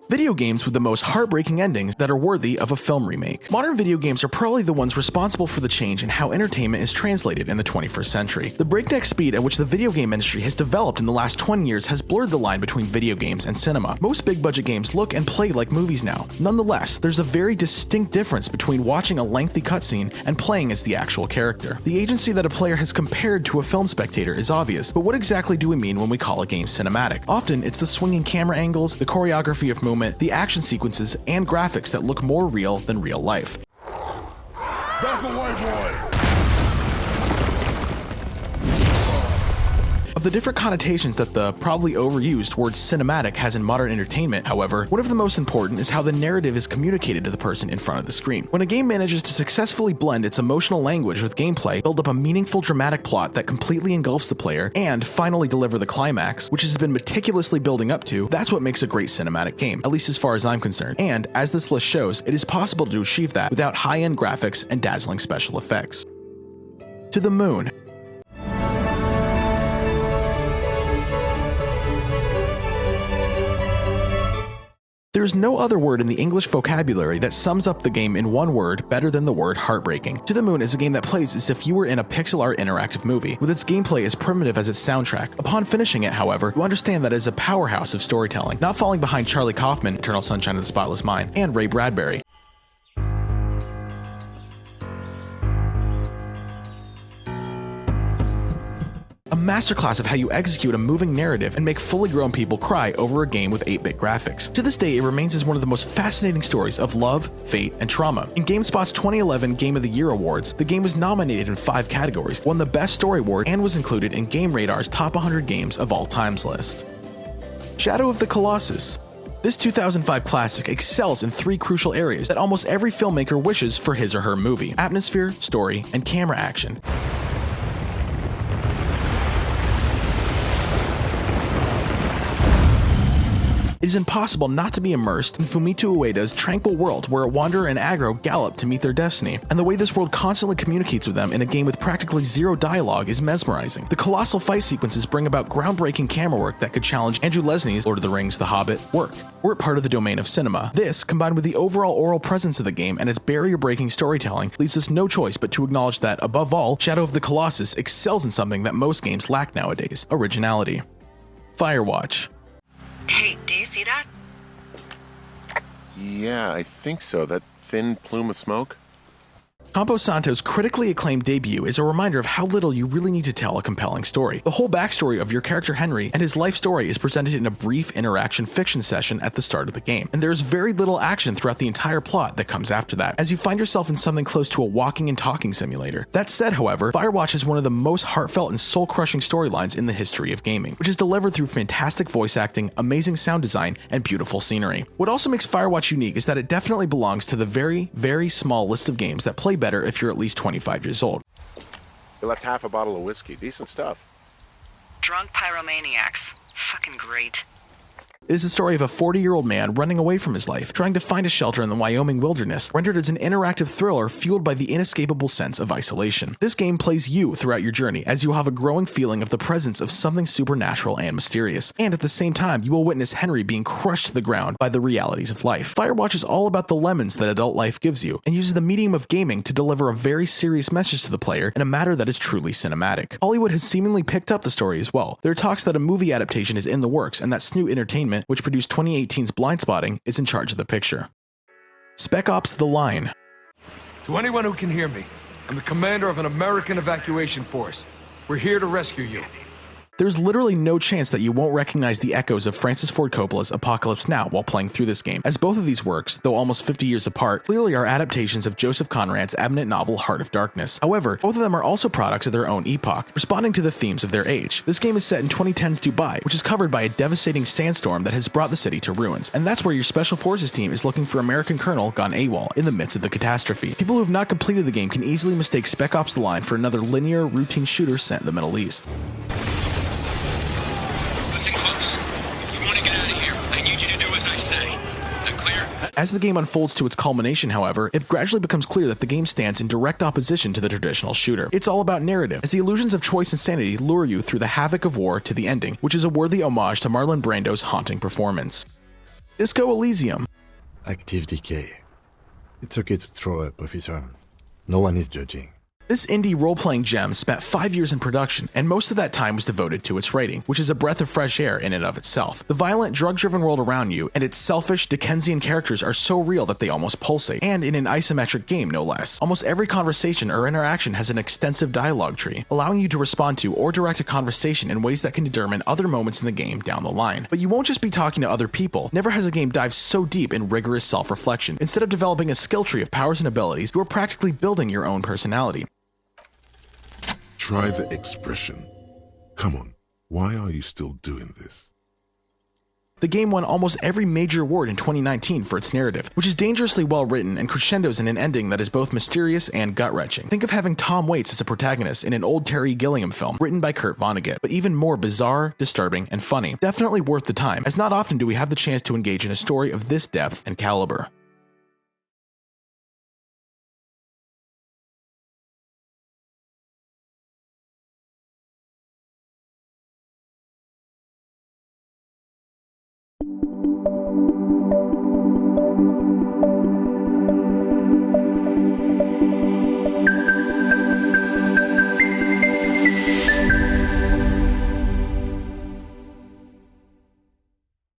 Video games with the most heartbreaking endings that are worthy of a film remake. Modern video games are probably the ones responsible for the change in how entertainment is translated in the 21st century. The breakneck speed at which the video game industry has developed in the last 20 years has blurred the line between video games and cinema. Most big budget games look and play like movies now. Nonetheless, there's a very distinct difference between watching a lengthy cutscene and playing as the actual character. The agency that a player has compared to a film spectator is obvious, but what exactly do we mean when we call a game cinematic? Often, it's the swinging camera angles, the choreography of movement, the action sequences, and graphics that look more real than real life. Back away, boy! Of the different connotations that the probably overused word cinematic has in modern entertainment, however, one of the most important is how the narrative is communicated to the person in front of the screen. When a game manages to successfully blend its emotional language with gameplay, build up a meaningful dramatic plot that completely engulfs the player, and finally deliver the climax, which has been meticulously building up to, that's what makes a great cinematic game, at least as far as I'm concerned. And, as this list shows, it is possible to achieve that without high-end graphics and dazzling special effects. To the Moon. There's no other word in the English vocabulary that sums up the game in one word better than the word heartbreaking. To the Moon is a game that plays as if you were in a pixel art interactive movie, with its gameplay as primitive as its soundtrack. Upon finishing it, however, you understand that it is a powerhouse of storytelling, not falling behind Charlie Kaufman, Eternal Sunshine of the Spotless Mind, and Ray Bradbury. A masterclass of how you execute a moving narrative and make fully grown people cry over a game with 8-bit graphics. To this day, it remains as one of the most fascinating stories of love, fate, and trauma. In GameSpot's 2011 Game of the Year awards, the game was nominated in 5 categories, won the Best Story Award, and was included in Game Radar's Top 100 Games of All Times list. Shadow of the Colossus. This 2005 classic excels in 3 crucial areas that almost every filmmaker wishes for his or her movie: atmosphere, story, and camera action. It is impossible not to be immersed in Fumito Ueda's tranquil world where a wanderer and aggro gallop to meet their destiny, and the way this world constantly communicates with them in a game with practically zero dialogue is mesmerizing. The colossal fight sequences bring about groundbreaking camera work that could challenge Andrew Lesnie's Lord of the Rings: The Hobbit work. We're part of the domain of cinema. This, combined with the overall oral presence of the game and its barrier-breaking storytelling, leaves us no choice but to acknowledge that, above all, Shadow of the Colossus excels in something that most games lack nowadays: originality. Firewatch. Hey, do you see that? Yeah, I think so. That thin plume of smoke? Campo Santo's critically acclaimed debut is a reminder of how little you really need to tell a compelling story. The whole backstory of your character Henry and his life story is presented in a brief interaction fiction session at the start of the game, and there's very little action throughout the entire plot that comes after that, as you find yourself in something close to a walking and talking simulator. That said, however, Firewatch is one of the most heartfelt and soul-crushing storylines in the history of gaming, which is delivered through fantastic voice acting, amazing sound design, and beautiful scenery. What also makes Firewatch unique is that it definitely belongs to the very, very small list of games that play better if you're at least 25 years old. They left half a bottle of whiskey. Decent stuff. Drunk pyromaniacs. Fucking great. It is the story of a 40-year-old man running away from his life, trying to find a shelter in the Wyoming wilderness, rendered as an interactive thriller fueled by the inescapable sense of isolation. This game plays you throughout your journey, as you have a growing feeling of the presence of something supernatural and mysterious, and at the same time, you will witness Henry being crushed to the ground by the realities of life. Firewatch is all about the lemons that adult life gives you, and uses the medium of gaming to deliver a very serious message to the player in a matter that is truly cinematic. Hollywood has seemingly picked up the story as well. There are talks that a movie adaptation is in the works, and that Snoot Entertainment, which produced 2018's Blindspotting, is in charge of the picture. Spec Ops: The Line. To anyone who can hear me, I'm the commander of an American evacuation force. We're here to rescue you. There's literally no chance that you won't recognize the echoes of Francis Ford Coppola's Apocalypse Now while playing through this game, as both of these works, though almost 50 years apart, clearly are adaptations of Joseph Conrad's eminent novel Heart of Darkness. However, both of them are also products of their own epoch, responding to the themes of their age. This game is set in 2010's Dubai, which is covered by a devastating sandstorm that has brought the city to ruins, and that's where your Special Forces team is looking for American Colonel gone AWOL in the midst of the catastrophe. People who have not completed the game can easily mistake Spec Ops: The Line for another linear, routine shooter set in the Middle East. Listen close. If you want to get out of here, I need you to do as I say. That clear? As the game unfolds to its culmination, however, it gradually becomes clear that the game stands in direct opposition to the traditional shooter. It's all about narrative, as the illusions of choice and sanity lure you through the havoc of war to the ending, which is a worthy homage to Marlon Brando's haunting performance. Disco Elysium. Active decay. It's okay to throw up, officer. No one is judging. This indie role-playing gem spent 5 years in production, and most of that time was devoted to its writing, which is a breath of fresh air in and of itself. The violent, drug-driven world around you and its selfish, Dickensian characters are so real that they almost pulsate, and in an isometric game, no less. Almost every conversation or interaction has an extensive dialogue tree, allowing you to respond to or direct a conversation in ways that can determine other moments in the game down the line. But you won't just be talking to other people. Never has a game dived so deep in rigorous self-reflection. Instead of developing a skill tree of powers and abilities, you are practically building your own personality. Try the expression. Come on, why are you still doing this? The game won almost every major award in 2019 for its narrative, which is dangerously well written and crescendos in an ending that is both mysterious and gut-wrenching. Think of having Tom Waits as a protagonist in an old Terry Gilliam film written by Kurt Vonnegut, but even more bizarre, disturbing, and funny. Definitely worth the time, as not often do we have the chance to engage in a story of this depth and caliber.